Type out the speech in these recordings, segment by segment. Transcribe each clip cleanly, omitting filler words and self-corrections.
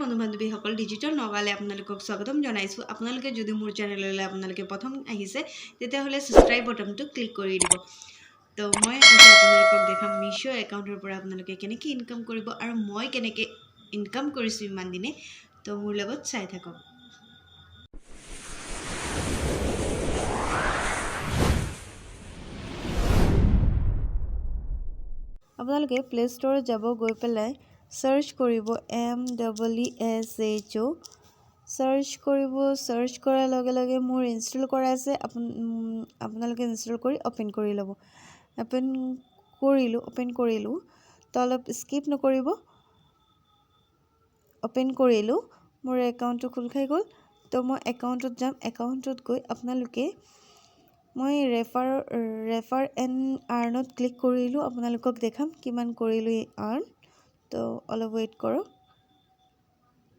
বন্ধু বান্ধৱীসকল ডিজিটেল নগালে আপোনালোকক স্বাগতম জনাইছোঁ। আপোনালোকে যদি মোৰ চেনেললৈ আপোনালোকে প্ৰথম আহিছে তেতিয়াহ'লে সাবস্ক্ৰাইব বাটনটো ক্লিক কৰি দিব। তো মই আজি আপোনালোকক দেখাম মিশো একাউণ্টৰ পৰা আপোনালোকে কেনেকৈ ইনকাম কৰিব আৰু মই কেনেকৈ ইনকাম কৰিছোঁ ইমান দিনে। তো মোৰ লগত চাই থাকক। আপোনালোকে প্লে ষ্টৰত যাব, গৈ পেলাই সাৰ্চ কৰিব MEESHO সাৰ্চ কৰিব। সাৰ্চ কৰাৰ লগে লগে মোৰ ইনষ্টল কৰা আছে, আপোনালোকে ইনষ্টল কৰি অপেন কৰি ল'ব। অপেন কৰিলোঁ তো অলপ স্কিপ নকৰিব। অপেন কৰিলোঁ, মোৰ একাউণ্টটো খোল খাই গ'ল। তো মই একাউণ্টত যাম। একাউণ্টত গৈ আপোনালোকে মই ৰেফাৰ এণ্ড আৰ্ণত ক্লিক কৰিলোঁ। আপোনালোকক দেখাম কিমান কৰিলোঁ আৰ্ণ। তো অলপ ৱেইট কৰক।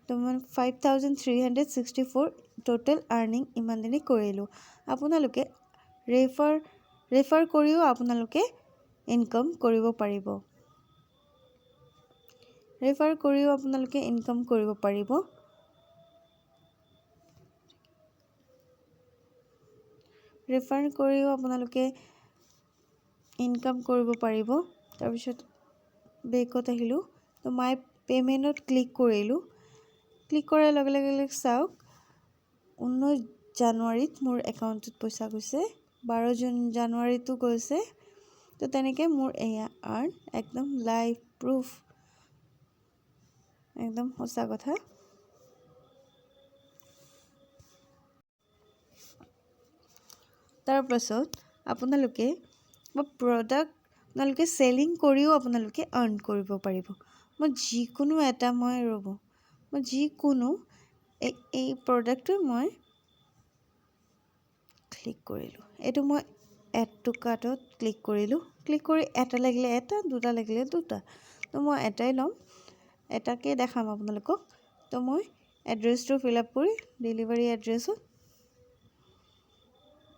তো মই 5364 টোটেল আৰ্নিং ইমান দিনে কৰিলোঁ। আপোনালোকে ৰেফাৰ কৰিও আপোনালোকে ইনকাম কৰিব পাৰিব। ৰেফাৰ কৰিও আপোনালোকে ইনকাম কৰিব পাৰিব। ৰেফাৰ কৰিও আপোনালোকে ইনকাম কৰিব পাৰিব। তাৰপিছত বেকত আহিলোঁ। তো মাই পে'মেণ্টত ক্লিক কৰিলোঁ। ক্লিক কৰাৰ লগে লগে চাওক 19 জানুৱাৰীত মোৰ একাউণ্টত পইচা গৈছে, 12 জানুৱাৰীতো গৈছে। তো তেনেকৈ মোৰ এয়া আৰ্ণ একদম লাইভ প্ৰুফ, একদম সঁচা কথা। তাৰপাছত আপোনালোকে প্ৰডাক্ট আপোনালোকে চেলিং কৰিও আপোনালোকে আৰ্ণ কৰিব পাৰিব। মই যিকোনো এই প্ৰডাক্টটো মই ক্লিক কৰিলোঁ। এইটো মই এড টু কাৰ্টত ক্লিক কৰিলোঁ। ক্লিক কৰি এটা লাগিলে এটা, দুটা লাগিলে দুটা। তো মই এটাই ল'ম, এটাকে দেখাম আপোনালোকক। তো মই এড্ৰেছটো ফিল আপ কৰি ডেলিভাৰী এড্ৰেছত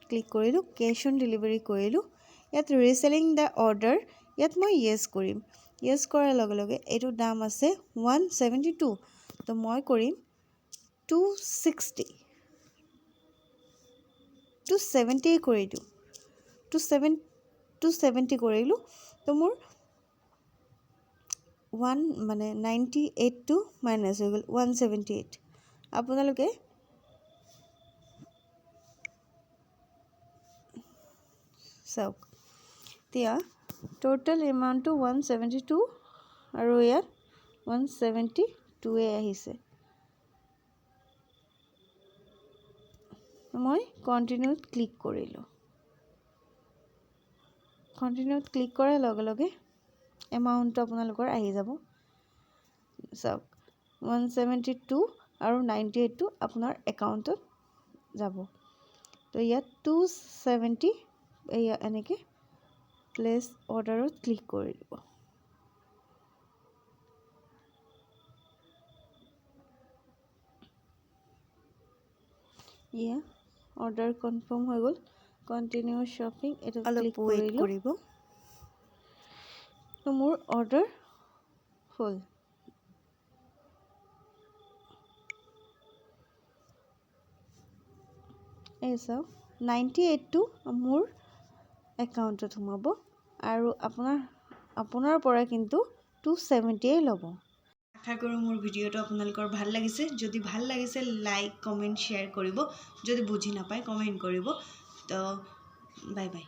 ক্লিক কৰিলোঁ, কেছ অন ডেলিভাৰী কৰিলোঁ। ইয়াত ৰিচেলিং দ্য অৰ্ডাৰ, ইয়াত মই য়েছ কৰিম। য়েছ কৰাৰ লগে লগে এইটো দাম আছে 172। তো মই কৰিম 270 কৰি দিওঁ। 270 কৰিলোঁ। তো মোৰ 98টো মাইনাছ হৈ গ'ল, 178। আপোনালোকে চাওক, এতিয়া টোটেল এমাউণ্টটো 172 আৰু ইয়াত 172 আহিছে। মই কণ্টিনিউত ক্লিক কৰিলোঁ। কণ্টিনিউত ক্লিক কৰাৰ লগে লগে এমাউণ্টটো আপোনালোকৰ আহি যাব। চাওক 172 আৰু 98টো আপোনাৰ একাউণ্টত যাব। তো ইয়াত 270 এয়া এনেকৈ প্লেচ অৰ্ডাৰত ক্লিক কৰি দিব। এয়া অৰ্ডাৰ কনফাৰ্ম হৈ গ'ল। কণ্টিনিউ শ্বপিং এইটো ক্লিক কৰিব। তো মোৰ অৰ্ডাৰ হ'ল। এই চাওক 98টো মোৰ একাউণ্টত সোমাব আৰু আপোনাৰ পৰা কিন্তু 270 ল'ব। আশা কৰোঁ মোৰ ভিডিঅ'টো আপোনালোকৰ ভাল লাগিছে। যদি ভাল লাগিছে লাইক, কমেণ্ট, শ্বেয়াৰ কৰিব। যদি বুজি নাপায় কমেণ্ট কৰিব। তো বাই বাই।